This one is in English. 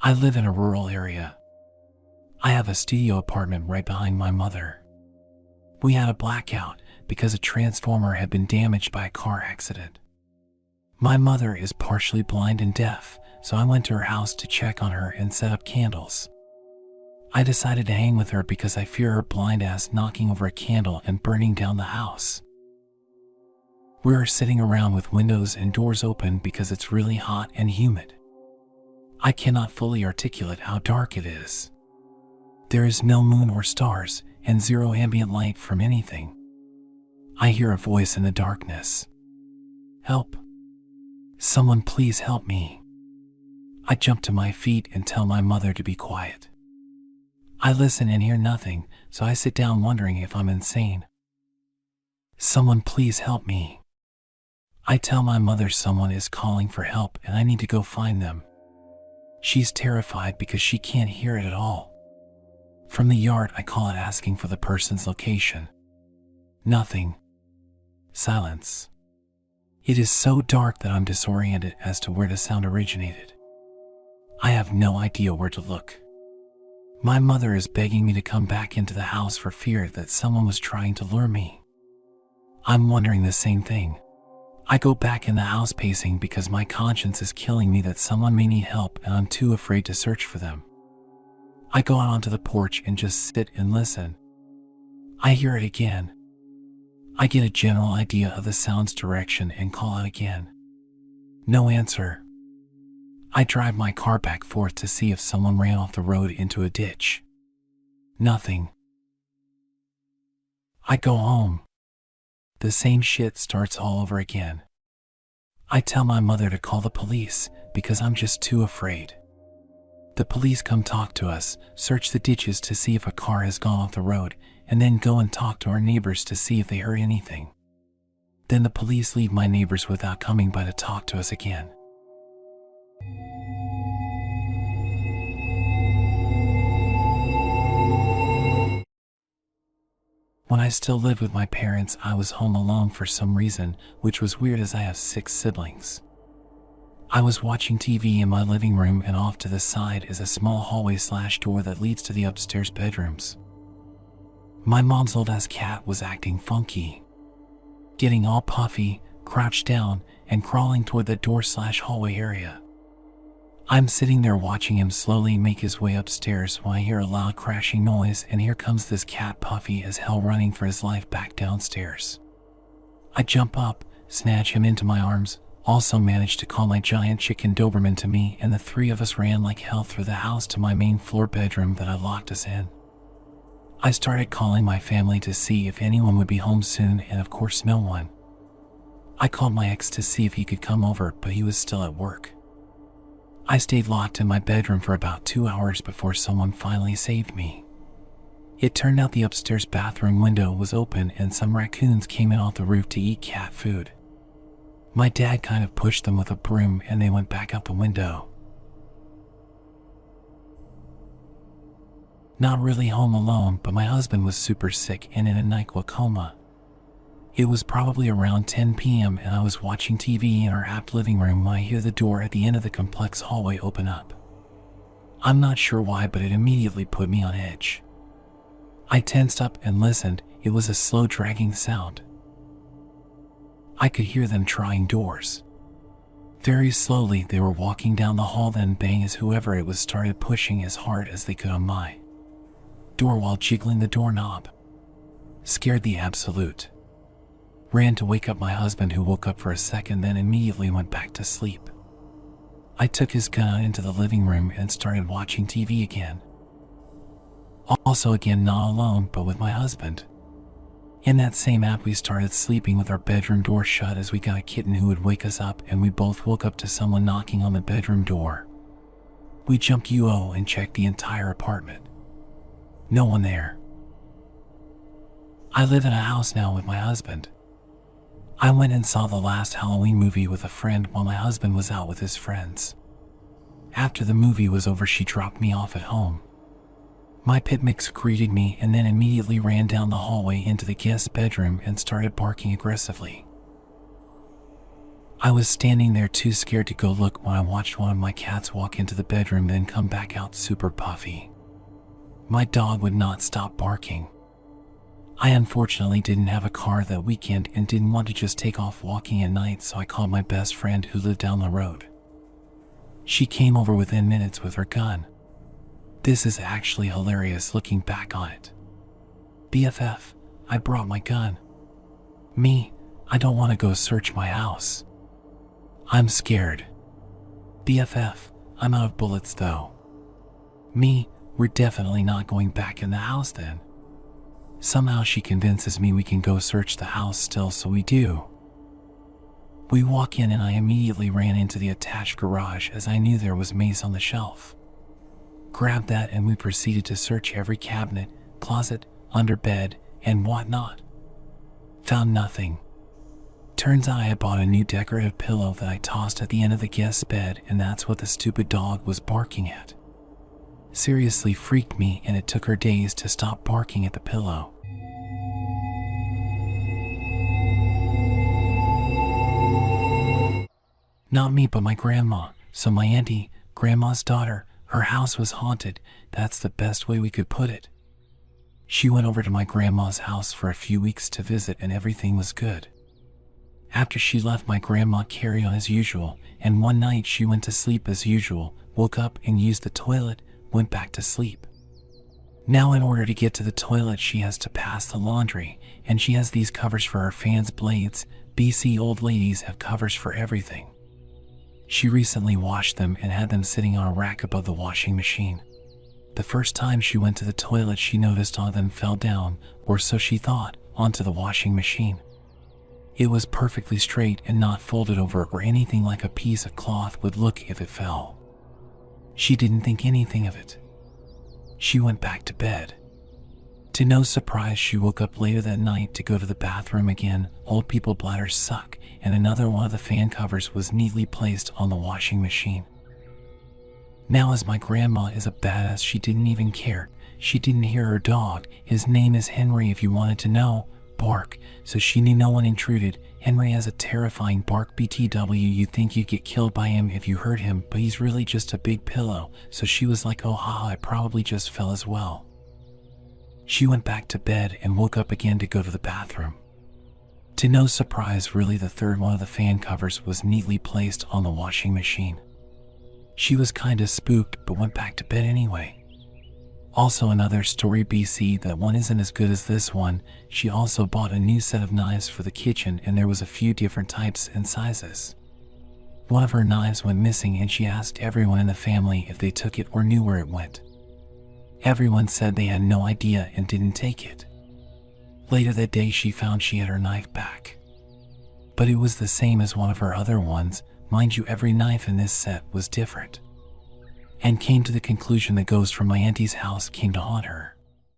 I live in a rural area. I have a studio apartment right behind my mother. We had a blackout because a transformer had been damaged by a car accident. My mother is partially blind and deaf, so I went to her house to check on her and set up candles. I decided to hang with her because I fear her blind ass knocking over a candle and burning down the house. We are sitting around with windows and doors open because it's really hot and humid. I cannot fully articulate how dark it is. There is no moon or stars and zero ambient light from anything. I hear a voice in the darkness. Help. Someone please help me. I jump to my feet and tell my mother to be quiet. I listen and hear nothing, so I sit down wondering if I'm insane. Someone please help me. I tell my mother someone is calling for help and I need to go find them. She's terrified because she can't hear it at all. From the yard, I call it asking for the person's location. Nothing. Silence. It is so dark that I'm disoriented as to where the sound originated. I have no idea where to look. My mother is begging me to come back into the house for fear that someone was trying to lure me. I'm wondering the same thing. I go back in the house pacing because my conscience is killing me that someone may need help and I'm too afraid to search for them. I go out onto the porch and just sit and listen. I hear it again. I get a general idea of the sound's direction and call out again. No answer. I drive my car back forth to see if someone ran off the road into a ditch. Nothing. I go home. The same shit starts all over again. I tell my mother to call the police because I'm just too afraid. The police come talk to us, search the ditches to see if a car has gone off the road, and then go and talk to our neighbors to see if they heard anything. Then the police leave my neighbors without coming by to talk to us again. When I still lived with my parents, I was home alone for some reason, which was weird as I have 6 siblings. I was watching TV in my living room and off to the side is a small hallway/door that leads to the upstairs bedrooms. My mom's old-ass cat was acting funky, getting all puffy, crouched down, and crawling toward the door/hallway area. I'm sitting there watching him slowly make his way upstairs when I hear a loud crashing noise, and here comes this cat puffy as hell running for his life back downstairs. I jump up, snatch him into my arms, also managed to call my giant chicken Doberman to me, and the 3 of us ran like hell through the house to my main floor bedroom that I locked us in. I started calling my family to see if anyone would be home soon, and of course no one. I called my ex to see if he could come over, but he was still at work. I stayed locked in my bedroom for about 2 hours before someone finally saved me. It turned out the upstairs bathroom window was open and some raccoons came in off the roof to eat cat food. My dad kind of pushed them with a broom and they went back out the window. Not really home alone, but my husband was super sick and in a NyQuil coma. It was probably around 10 p.m. and I was watching TV in our apt living room when I hear the door at the end of the complex hallway open up. I'm not sure why, but it immediately put me on edge. I tensed up and listened. It was a slow dragging sound. I could hear them trying doors. Very slowly they were walking down the hall, then bang as whoever it was started pushing as hard as they could on my door while jiggling the doorknob. Scared the absolute. Ran to wake up my husband, who woke up for a second then immediately went back to sleep. I took his gun out into the living room and started watching TV again. Also again not alone, but with my husband. In that same app we started sleeping with our bedroom door shut as we got a kitten who would wake us up, and we both woke up to someone knocking on the bedroom door. We jumped UO and checked the entire apartment. No one there. I live in a house now with my husband. I went and saw the last Halloween movie with a friend while my husband was out with his friends. After the movie was over, she dropped me off at home. My pit mix greeted me and then immediately ran down the hallway into the guest bedroom and started barking aggressively. I was standing there too scared to go look when I watched one of my cats walk into the bedroom then come back out super puffy. My dog would not stop barking. I unfortunately didn't have a car that weekend and didn't want to just take off walking at night, so I called my best friend who lived down the road. She came over within minutes with her gun. This is actually hilarious looking back on it. BFF, I brought my gun. Me, I don't want to go search my house. I'm scared. BFF, I'm out of bullets though. Me, we're definitely not going back in the house then. Somehow she convinces me we can go search the house still, so we do. We walk in and I immediately ran into the attached garage as I knew there was mace on the shelf. Grabbed that and we proceeded to search every cabinet, closet, under bed, and whatnot. Found nothing. Turns out I had bought a new decorative pillow that I tossed at the end of the guest's bed, and that's what the stupid dog was barking at. Seriously freaked me, and it took her days to stop barking at the pillow. Not me, but my grandma. So my auntie, grandma's daughter, her house was haunted. That's the best way we could put it. She went over to my grandma's house for a few weeks to visit and everything was good. After she left, my grandma carried on as usual, and one night she went to sleep as usual, woke up and used the toilet, went back to sleep. Now in order to get to the toilet she has to pass the laundry, and she has these covers for her fans' blades. BC old ladies have covers for everything. She recently washed them and had them sitting on a rack above the washing machine. The first time she went to the toilet she noticed all of them fell down, or so she thought, onto the washing machine. It was perfectly straight and not folded over or anything like a piece of cloth would look if it fell. She didn't think anything of it. She went back to bed. To no surprise, she woke up later that night to go to the bathroom again. Old people bladders suck, and another one of the fan covers was neatly placed on the washing machine. Now, as my grandma is a badass, she didn't even care. She didn't hear her dog, his name is Henry if you wanted to know, bark, so she knew no one intruded. Henry has a terrifying bark. BTW, you'd think you'd get killed by him if you heard him, but he's really just a big pillow, so she was like, oh haha, I probably just fell as well. She went back to bed and woke up again to go to the bathroom. To no surprise, really, the third one of the fan covers was neatly placed on the washing machine. She was kinda spooked, but went back to bed anyway. Also another story, BC, that one isn't as good as this one. She also bought a new set of knives for the kitchen, and there was a few different types and sizes. One of her knives went missing and she asked everyone in the family if they took it or knew where it went. Everyone said they had no idea and didn't take it. Later that day she found she had her knife back. But it was the same as one of her other ones. Mind you, every knife in this set was different. And came to the conclusion the ghost from my auntie's house came to haunt her.